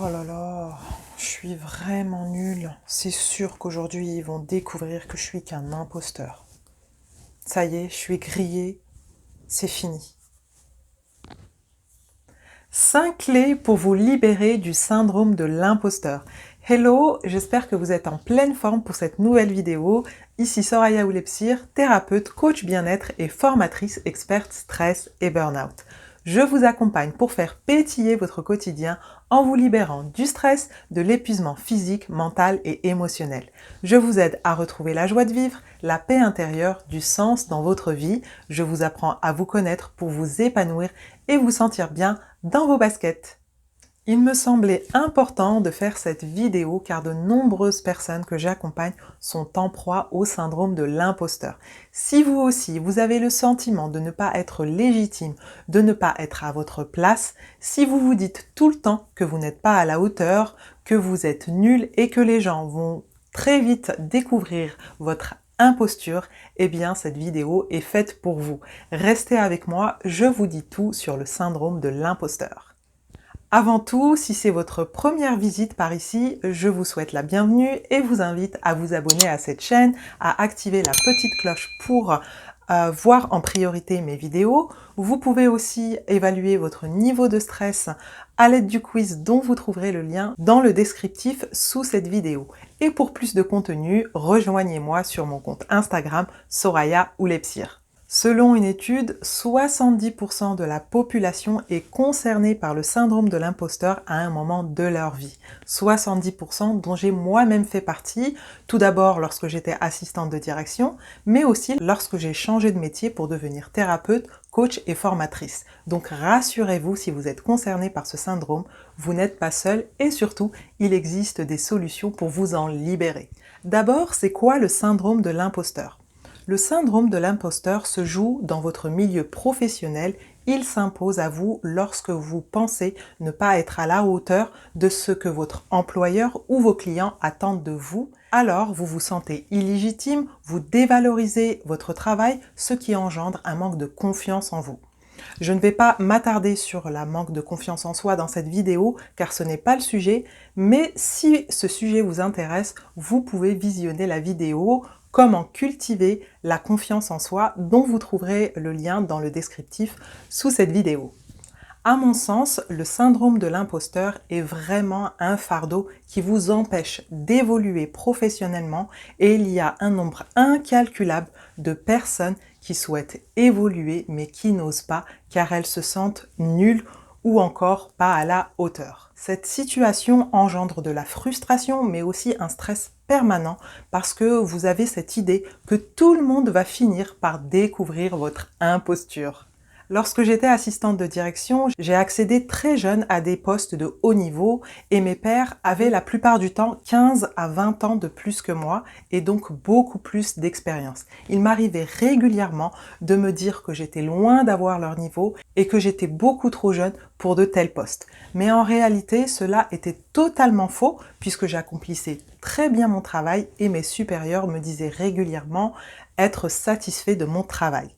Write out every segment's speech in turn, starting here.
Oh là là, je suis vraiment nulle. C'est sûr qu'aujourd'hui, ils vont découvrir que je suis qu'un imposteur. Ça y est, je suis grillée, c'est fini. 5 clés pour vous libérer du syndrome de l'imposteur. Hello, j'espère que vous êtes en pleine forme pour cette nouvelle vidéo. Ici Soraya Oulepsir, thérapeute, coach bien-être et formatrice experte stress et burn-out. Je vous accompagne pour faire pétiller votre quotidien en vous libérant du stress, de l'épuisement physique, mental et émotionnel. Je vous aide à retrouver la joie de vivre, la paix intérieure, du sens dans votre vie. Je vous apprends à vous connaître pour vous épanouir et vous sentir bien dans vos baskets. Il me semblait important de faire cette vidéo car de nombreuses personnes que j'accompagne sont en proie au syndrome de l'imposteur. Si vous aussi, vous avez le sentiment de ne pas être légitime, de ne pas être à votre place, si vous vous dites tout le temps que vous n'êtes pas à la hauteur, que vous êtes nul et que les gens vont très vite découvrir votre imposture, eh bien cette vidéo est faite pour vous. Restez avec moi, je vous dis tout sur le syndrome de l'imposteur. Avant tout, si c'est votre première visite par ici, je vous souhaite la bienvenue et vous invite à vous abonner à cette chaîne, à activer la petite cloche pour voir en priorité mes vidéos. Vous pouvez aussi évaluer votre niveau de stress à l'aide du quiz dont vous trouverez le lien dans le descriptif sous cette vidéo. Et pour plus de contenu, rejoignez-moi sur mon compte Instagram Soraya Oulepsir. Selon une étude, 70% de la population est concernée par le syndrome de l'imposteur à un moment de leur vie. 70% dont j'ai moi-même fait partie, tout d'abord lorsque j'étais assistante de direction, mais aussi lorsque j'ai changé de métier pour devenir thérapeute, coach et formatrice. Donc rassurez-vous, si vous êtes concerné par ce syndrome, vous n'êtes pas seul et surtout, il existe des solutions pour vous en libérer. D'abord, c'est quoi le syndrome de l'imposteur ? Le syndrome de l'imposteur se joue dans votre milieu professionnel. Il s'impose à vous lorsque vous pensez ne pas être à la hauteur de ce que votre employeur ou vos clients attendent de vous. Alors, vous vous sentez illégitime, vous dévalorisez votre travail, ce qui engendre un manque de confiance en vous. Je ne vais pas m'attarder sur la manque de confiance en soi dans cette vidéo car ce n'est pas le sujet, mais si ce sujet vous intéresse, vous pouvez visionner la vidéo Comment cultiver la confiance en soi dont vous trouverez le lien dans le descriptif sous cette vidéo. À mon sens, le syndrome de l'imposteur est vraiment un fardeau qui vous empêche d'évoluer professionnellement et il y a un nombre incalculable de personnes qui souhaitent évoluer mais qui n'osent pas car elles se sentent nulles ou encore pas à la hauteur. Cette situation engendre de la frustration mais aussi un stress permanent parce que vous avez cette idée que tout le monde va finir par découvrir votre imposture. Lorsque j'étais assistante de direction, j'ai accédé très jeune à des postes de haut niveau et mes pairs avaient la plupart du temps 15 à 20 ans de plus que moi et donc beaucoup plus d'expérience. Il m'arrivait régulièrement de me dire que j'étais loin d'avoir leur niveau et que j'étais beaucoup trop jeune pour de tels postes. Mais en réalité, cela était totalement faux puisque j'accomplissais très bien mon travail et mes supérieurs me disaient régulièrement être satisfaits de mon travail.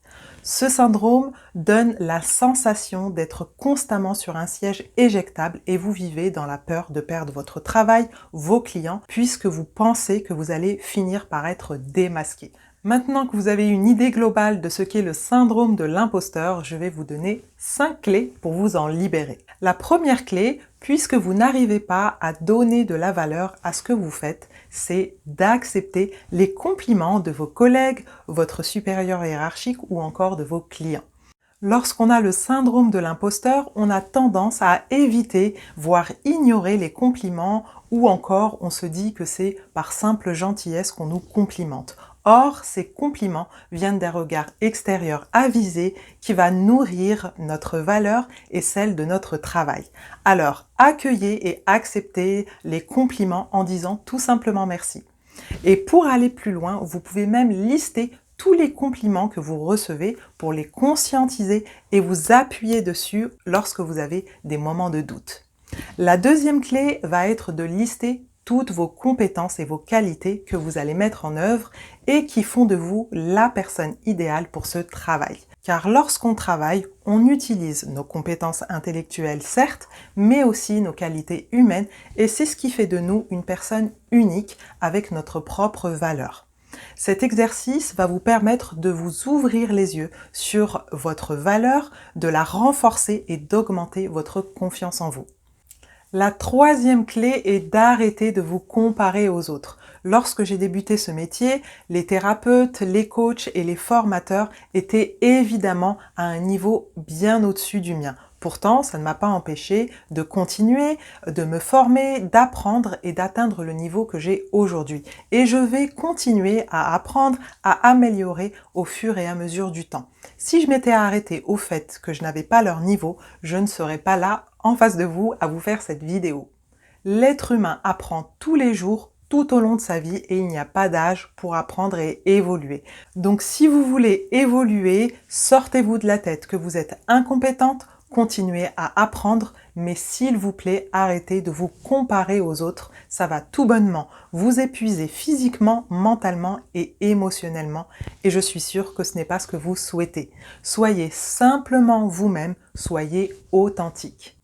Ce syndrome donne la sensation d'être constamment sur un siège éjectable et vous vivez dans la peur de perdre votre travail, vos clients, puisque vous pensez que vous allez finir par être démasqué. Maintenant que vous avez une idée globale de ce qu'est le syndrome de l'imposteur, je vais vous donner 5 clés pour vous en libérer. La première clé, puisque vous n'arrivez pas à donner de la valeur à ce que vous faites, c'est d'accepter les compliments de vos collègues, votre supérieur hiérarchique ou encore de vos clients. Lorsqu'on a le syndrome de l'imposteur, on a tendance à éviter, voire ignorer les compliments ou encore on se dit que c'est par simple gentillesse qu'on nous complimente. Or, ces compliments viennent d'un regard extérieur avisé qui va nourrir notre valeur et celle de notre travail. Alors, accueillez et acceptez les compliments en disant tout simplement merci. Et pour aller plus loin, vous pouvez même lister tous les compliments que vous recevez pour les conscientiser et vous appuyer dessus lorsque vous avez des moments de doute. La deuxième clé va être de lister toutes vos compétences et vos qualités que vous allez mettre en œuvre et qui font de vous la personne idéale pour ce travail. Car lorsqu'on travaille, on utilise nos compétences intellectuelles certes, mais aussi nos qualités humaines et c'est ce qui fait de nous une personne unique avec notre propre valeur. Cet exercice va vous permettre de vous ouvrir les yeux sur votre valeur, de la renforcer et d'augmenter votre confiance en vous. La troisième clé est d'arrêter de vous comparer aux autres. Lorsque j'ai débuté ce métier, les thérapeutes, les coachs et les formateurs étaient évidemment à un niveau bien au-dessus du mien. Pourtant, ça ne m'a pas empêché de continuer, de me former, d'apprendre et d'atteindre le niveau que j'ai aujourd'hui. Et je vais continuer à apprendre, à améliorer au fur et à mesure du temps. Si je m'étais arrêtée au fait que je n'avais pas leur niveau, je ne serais pas là en face de vous à vous faire cette vidéo. L'être humain apprend tous les jours, tout au long de sa vie et il n'y a pas d'âge pour apprendre et évoluer. Donc si vous voulez évoluer, sortez-vous de la tête que vous êtes incompétente, continuez à apprendre, mais s'il vous plaît, arrêtez de vous comparer aux autres. Ça va tout bonnement vous épuiser physiquement, mentalement et émotionnellement. Et je suis sûre que ce n'est pas ce que vous souhaitez. Soyez simplement vous-même, soyez authentique.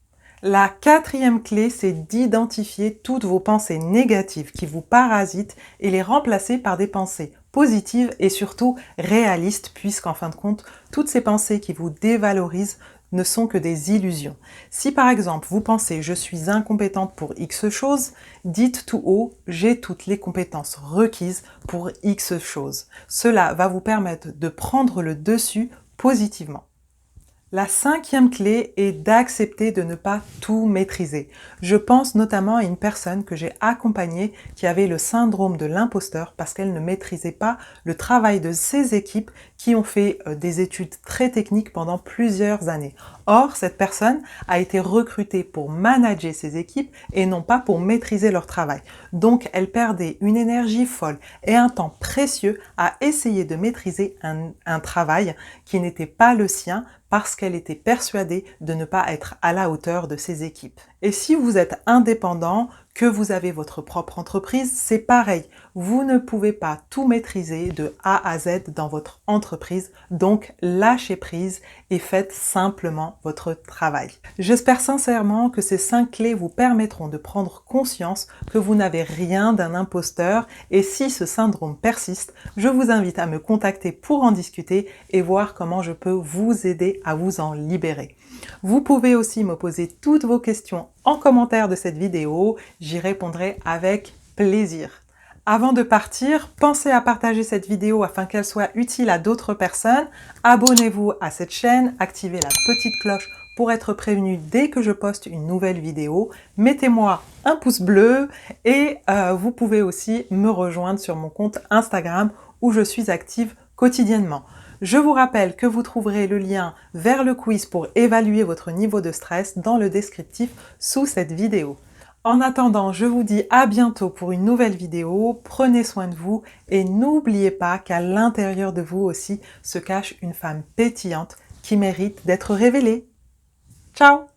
La quatrième clé, c'est d'identifier toutes vos pensées négatives qui vous parasitent et les remplacer par des pensées positives et surtout réalistes, puisqu'en fin de compte, toutes ces pensées qui vous dévalorisent ne sont que des illusions. Si par exemple vous pensez « je suis incompétente pour X chose », dites tout haut « j'ai toutes les compétences requises pour X chose ». Cela va vous permettre de prendre le dessus positivement. La cinquième clé est d'accepter de ne pas tout maîtriser. Je pense notamment à une personne que j'ai accompagnée qui avait le syndrome de l'imposteur parce qu'elle ne maîtrisait pas le travail de ses équipes qui ont fait des études très techniques pendant plusieurs années. Or, cette personne a été recrutée pour manager ses équipes et non pas pour maîtriser leur travail. Donc, elle perdait une énergie folle et un temps précieux à essayer de maîtriser un travail qui n'était pas le sien parce qu'elle était persuadée de ne pas être à la hauteur de ses équipes. Et si vous êtes indépendant, que vous avez votre propre entreprise, c'est pareil. Vous ne pouvez pas tout maîtriser de A à Z dans votre entreprise, donc lâchez prise et faites simplement votre travail. J'espère sincèrement que ces 5 clés vous permettront de prendre conscience que vous n'avez rien d'un imposteur et si ce syndrome persiste, je vous invite à me contacter pour en discuter et voir comment je peux vous aider à vous en libérer. Vous pouvez aussi me poser toutes vos questions en commentaire de cette vidéo, j'y répondrai avec plaisir. Avant de partir, pensez à partager cette vidéo afin qu'elle soit utile à d'autres personnes. Abonnez-vous à cette chaîne, activez la petite cloche pour être prévenu dès que je poste une nouvelle vidéo. Mettez-moi un pouce bleu et vous pouvez aussi me rejoindre sur mon compte Instagram où je suis active quotidiennement. Je vous rappelle que vous trouverez le lien vers le quiz pour évaluer votre niveau de stress dans le descriptif sous cette vidéo. En attendant, je vous dis à bientôt pour une nouvelle vidéo, prenez soin de vous et n'oubliez pas qu'à l'intérieur de vous aussi se cache une femme pétillante qui mérite d'être révélée. Ciao!